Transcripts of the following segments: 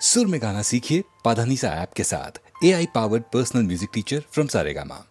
सुर में गाना सीखिए पाधानीसा ऐप के साथ। AI powered personal music teacher from Saregama.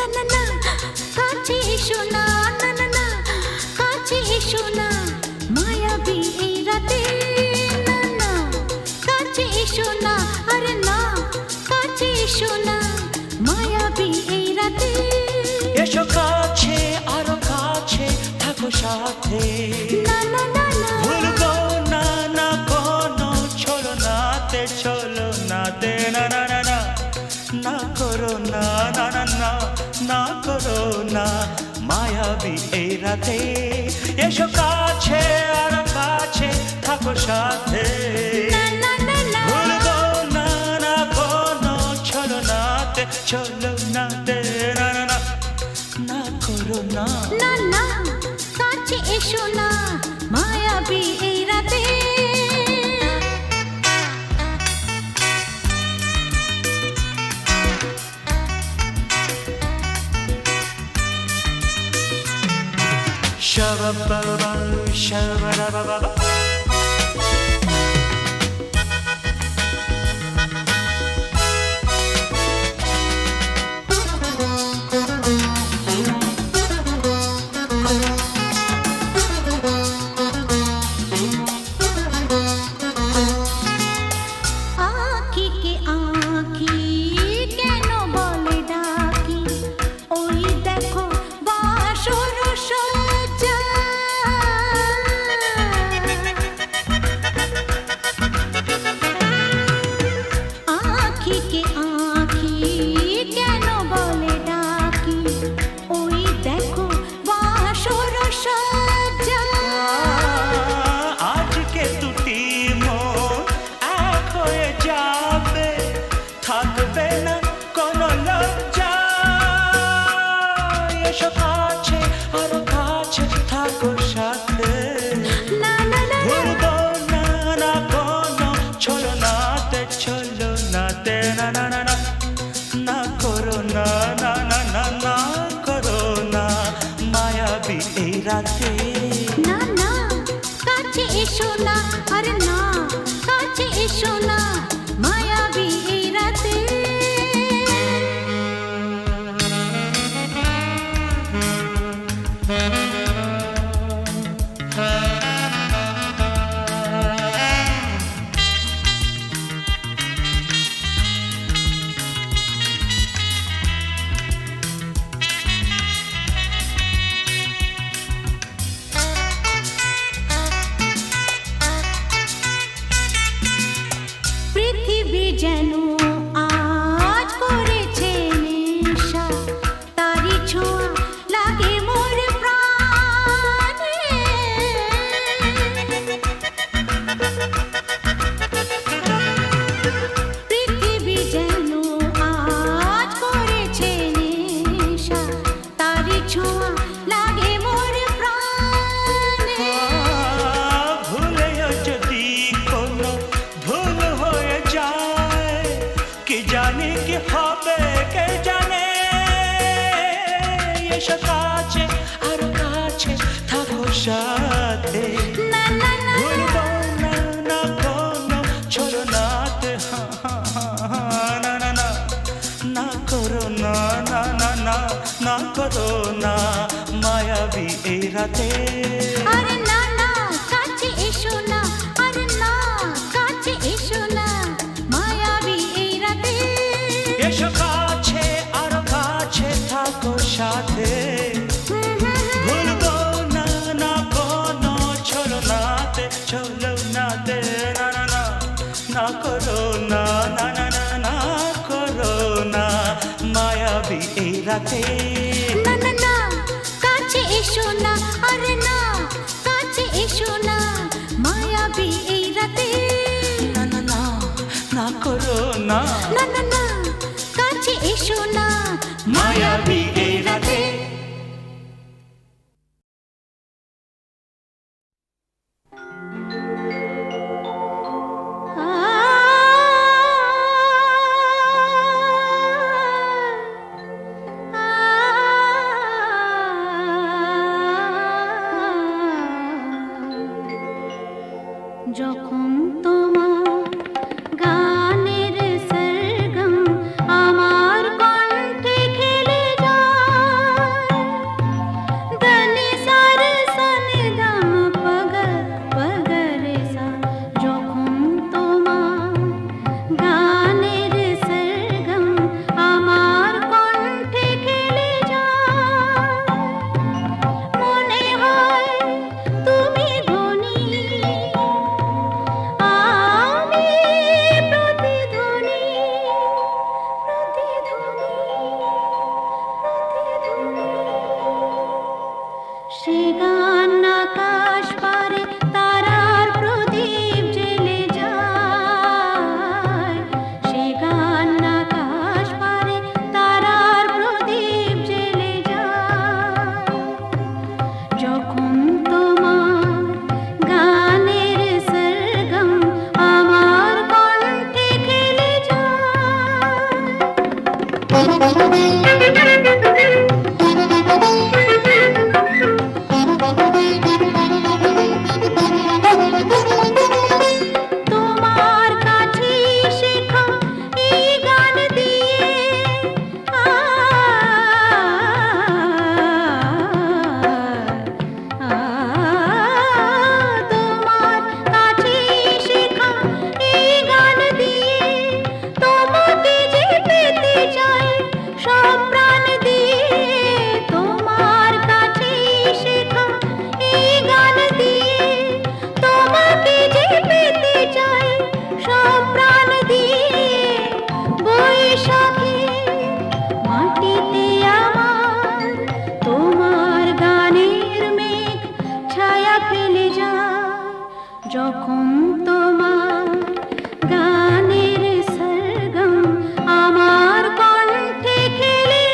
না না না কাছে এসো না, না না না কাছে এসো না, মায়াবী এই রাতে, না না কাছে এসো না, আরে না কাছে এসো না, মায়াবী এই রাতে। এসো কাছে আরো কাছে থাকো সাথে, না না না না ভুলবো না না কোনো ছলনাতে, ছলনাতে না না না না, না করো না না না না, না করো না মায়াবী এই রাতে। এসো কাছে আরো কাছে থাকো সাথে, না না না না ভুলবো না না কোনো ছলনাতে, ছলনাতে না না না, না করো না। না না কাছে এসো না, মায়াবী এই রাতে। Shabba-ba-ba, shabba-da-ba-ba-ba. আঁখিকে আঁখি কেন বলে ডাকি, ওই দেখো বাসর সজ্জা। আঁখিকে আঁখি কেন বলে ডাকি, ওই দেখো বাসর সজ্জা। আজকে দুটি মন এক হয়ে যাবে, থাকবে না কোনো লজ্জা। এসো কাছে আরো কাছে থাকো সাথে, না না না ভুলবো না না কোনো ছলনাতে, ছলনাতে না না না না, না করো না না না না, না করো না মায়াবী এই রাতে। না না কাছে এসো না, আরে না কাছে এসো না, মায়াবী এই রাতে। পৃথিবী যেন আজ করেছে নেশা, তারি ছোঁয়া লাগে মোর প্রাণে। পৃথিবী যেন আজ করেছে নেশা, তারি ছোঁয়া লাগে মোর প্রাণে। ভুলেও যদি কোনো ভুল হয়ে যায়, কি জানি কি হবে কে জানে। এসো কাছে আরো কাছে থাকো সাথে, না না না ভুলবো না না কোনো ছলনাতে, না না না, না করো না না না না, না করো না মায়াবী এই রাতে। আরে না না কাছে এসো না, আরে না কাছে এসো না, মায়াবী এই রাতে। এসো কাছে আরো কাছে থাকো সাথে, ভুলবো না না কোনো ছলনাতে, ছলনাতে না না না, না করো না না না না, না করো না মায়াবী এই রাতে। না না না কাছে এসো না, আরে না কাছে এসো না, মায়াবী এই রাতে। না না না, না করো না না না না কাছে এসো না, মায়াবী এই রাতে। যখন তোমার গানের সরগম আমার কণ্ঠে খেলে যায়, সে গান আকাশ পারে তারার প্রদীপ জ্বেলে যায়, সে গান আকাশ পারে তারার প্রদীপ জ্বেলে যায়। যখন তোমার গানের সরগম আমার কণ্ঠে খেলে তোমার কাছে শেখা এই গান দিয়ে তোমার কাছে শেখা এই গান দিয়ে তোমাকে যে পেতে চাই সব প্রাণ দিয়ে। তোমার কাছে শেখা এই গান দিয়ে তোমাকে যে পেতে চাই সব প্রাণ দিয়ে। বৈশাখী মাটিতে আমার তোমার গানের মেঘ ছায়া ফেলে যায়, যখন তোমার গানের সরগম আমার কণ্ঠে খেলে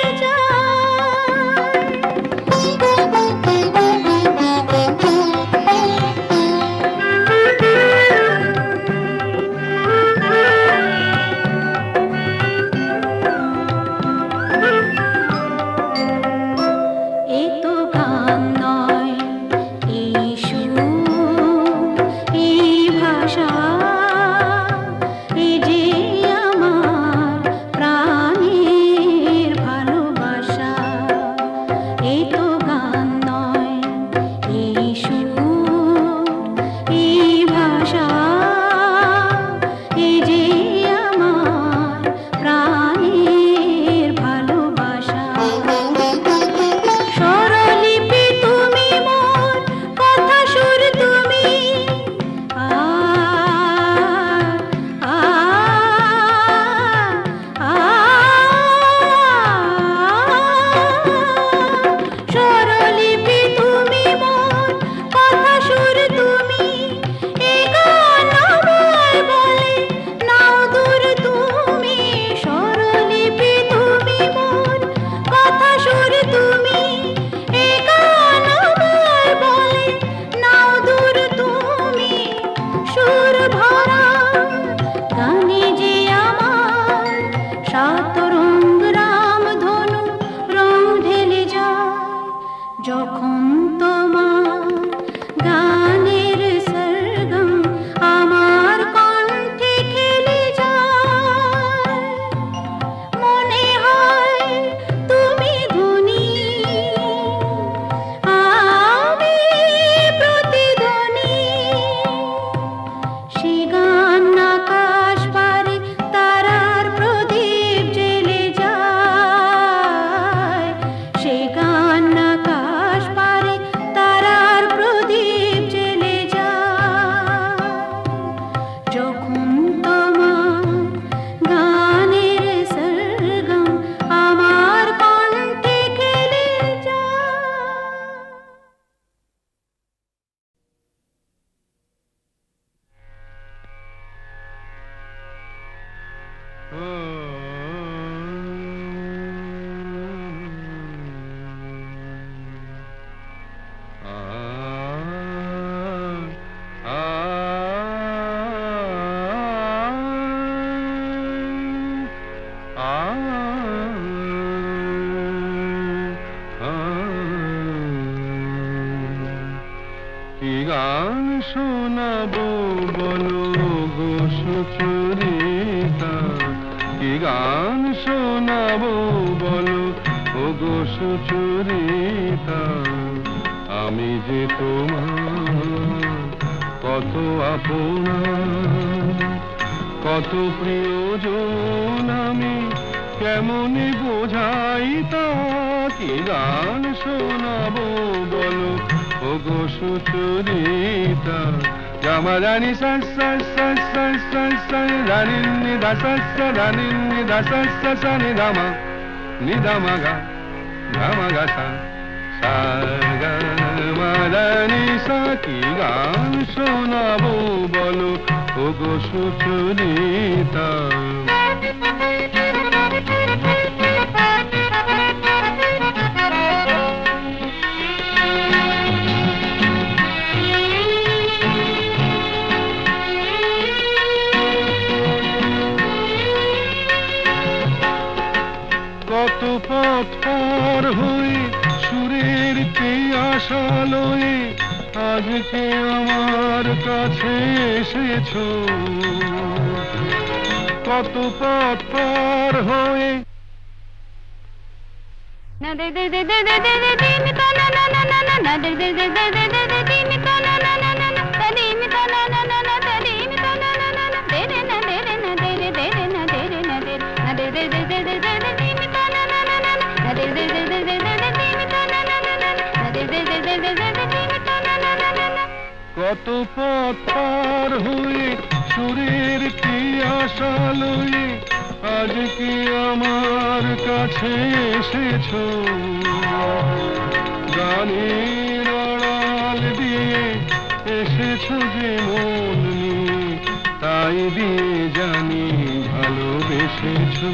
এ তো গান নয়, এই সুর, এই ভাষা, এ যে আমার প্রাণের ভালোবাসা। এ তো গান নয়, এই সুর, এই ভাষা, এ যে আমার প্রাণের ভালোবাসা। স্বরলিপি তুমি মোর, কথা সুর তুমি, স্বরলিপি তুমি মোর, কথা সুর তুমি। এ গান আমায় বলে নাও দূর তুমি। স্বরলিপি তুমি মোর, কথা সুর তুমি। এ গান আমায় বলে নাও দূর তুমি। সুর ভরা গানে যে আমার সাত রঙ রামধনু রং ঢেলে যায়, যখন তোমার গানের সরগম আমার কণ্ঠে খেলে যায়। মনে হয় তুমি ধনী, আমি প্রতিধ্বনি। সে গান আকাশ পারে তারার প্রদীপ জ্বেলে যায়, সে গান আকাশ পারে তারার প্রদীপ জ্বেলে যায়। যখন তোমার গানের সরগম আমার কণ্ঠে খেলে যায়। কি গান শোনাবো বলো গো সুচরিতা, কি গান শোনাবো বলো ও গো সুচরিতা। আমি যে তোমার কত আপনা, কত প্রিয়জন আমি কেমনে বোঝাই তা। কি গান শোনাবো বলো ও গো সুচরিতা। গামা রানী সা সা সা সা সা সা রানী নি দা সা সা রানী নি দা সা সা সা নি দা মা গা গা মা গা সা সা গা মাদানি সা কি গান শোনাবো বলো ওগো সুচরিতা। কত পথ পার হয়ে সুরের আশা লয়ে আজকে আমার কাছে এসেছো। কত পথ পার হয়ে না দে দে দে দে দে দে দে দে মি তা না না না না না না দে দে দে দে দে দে দে দে মি তা না না না না না তা দে মি তা না না না না তা দে মি তা না না না না দে রে না দে রে না দে রে দে রে না দে রে না দে না দে দে দে দে দে দে দে মি তা না না না না না দে দে দে দে দে দে দে মি তা না না না না না দে দে দে দে দে দে দে মি তা না না না না। কত পথ পার হয়ে সুরের আশা লয়ে আজকে আমার কাছে এসেছো। গানের আড়াল দিয়ে এসেছো যে মন নিয়ে তাই দিয়ে জানি ভালোবেসেছো।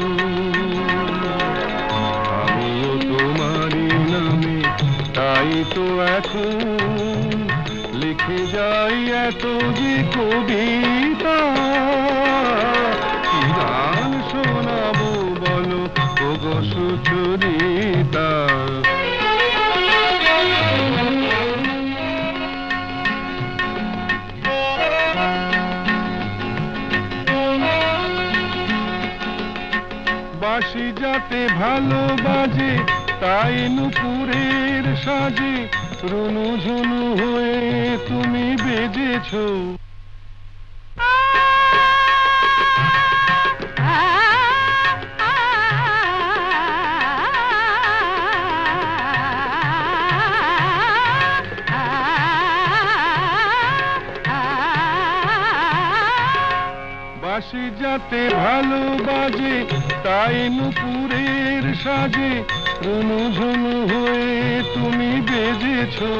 আমিও তোমারই নামে তাই তো এখন লিখে যাই এত যে কবিতা। কি গান শোনাবো বলো ওগো সুচরিতা। বাঁশি যাতে ভালো বাজে তাই নুপুরের সাজে রুনু ঝুনু হয়ে তুমি বেজেছো। বাঁশি যাতে ভালো বাজে তাই নুপুরের সাজে রুনু ঝুনু হয়ে তুমি বেজেছো।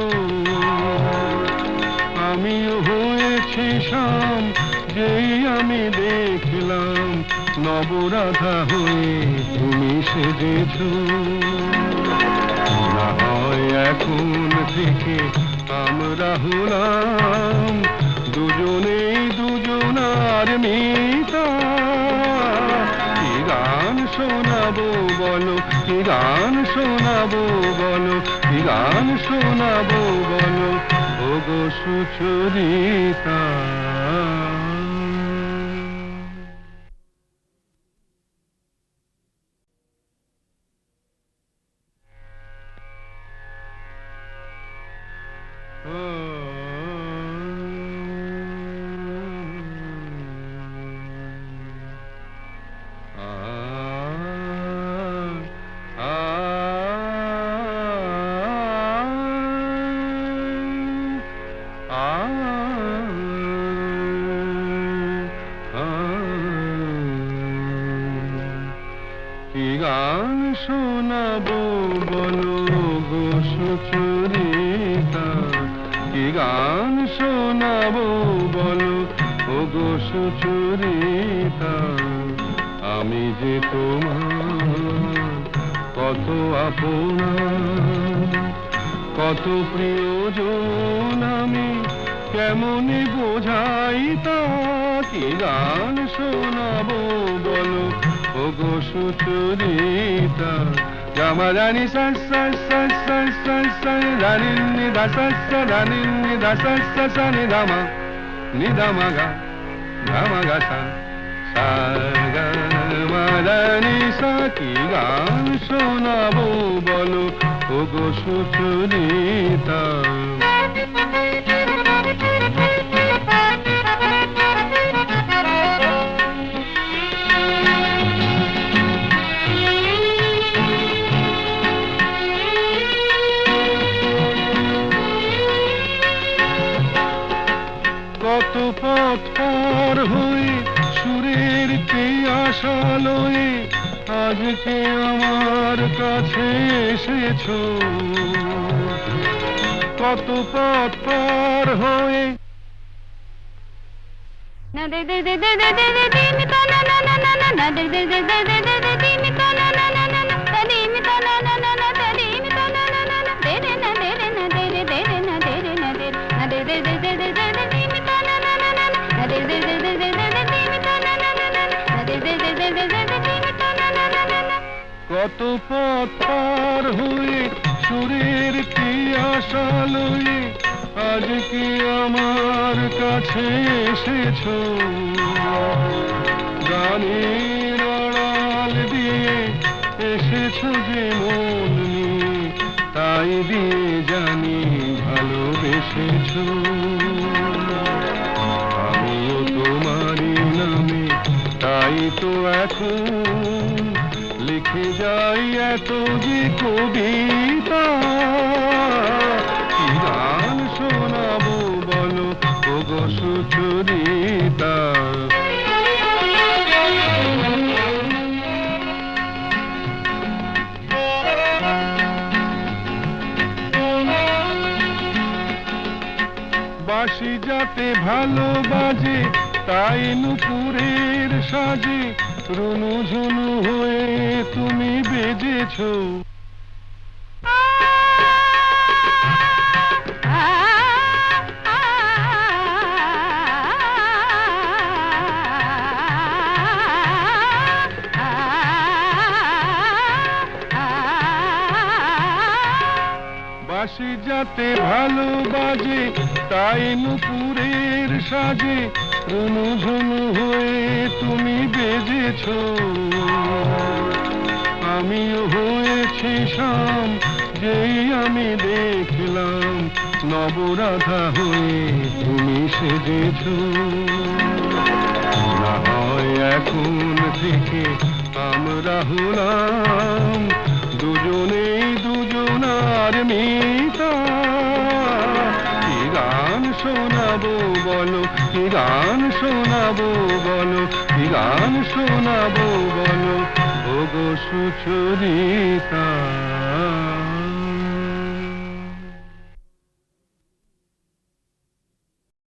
আমিও হয়েছি শাম যেই আমি দেখলাম নবরাধা হয়ে তুমি সেজেছো। না হয় এখন থেকে আমরা হলাম দুজনেই দুজনার মিতা। কি গান শোনাবো বলো কি গান শোনাবো বলো কি গান শোনাবো বলো ওগো সুচরিতা। কি গান শোনাবো বলো গো সুচরিতা। কি গান শোনাবো বলো ওগো সুচরিতা। আমি যে তোমার কত আপনা কত প্রিয়জন আমি কেমনে বোঝাই তা। কি গান শোনাবো বলো ওগো সুচরিতা। গামা রানী সা সা সা সা সা সা রানী নি দা সা সা রানী নি দা সা সা সা নি দামা নি দামা গা দামা গা সা সা গা মা রানী সা। কি গান শোনাবো বলো ওগো সুচরিতা। কত পথ পার হয়ে সুরের আশা লয়ে আজকে আমার কাছে এসেছো। কত পথ পার হয়ে না দে দে দে দে দে দে দে দে মি তা না না না না না না দে দে দে দে দে দে দে দে মি তা না না না না না তা দি মি তা না না না না তা দি মি তা না না না না দে রে না দে রে না দে রে দে রে না দে রে না দে না দে দে দে দে দে দে দে দি মি তা না না না না না দে দে দে দে দে দে দে দি মি তা না না না না না দে দে দে দে দে দে দে দি মি তা না না না না কত পথ পার হয়ে সুরের কি আশা লয়ে আজ কি আমার কাছে এসেছো গানের আড়াল দিয়ে এসেছো যে মন নিয়ে তাই দিয়ে জানি ভালোবেসেছো আমিও তোমারই নামে তাই তো এখন লিখে যাই এত যে কবিতা কি গান শোনাবো বলো ওগো সুচরিতা বাঁশি যাতে ভালো বাজে তাই নুপুরের সাজে রুনু ঝুনু হয়ে তুমি বেজেছো বাঁশি যাতে ভালো বাজে তাই নুপুরের সাজে রুনু ঝুনু হয়ে তুমি বেজেছো আমিও হয়েছি শাম যেই আমি দেখলাম নবরাধা হয়ে তুমি সেজেছো না হয় এখন থেকে আমরা হলাম দুজনেই দুজনার মিতা কি গান শোনাবো বলো কি গান শোনাবো বলো কি গান শোনাবো বলো ওগো সুচরিতা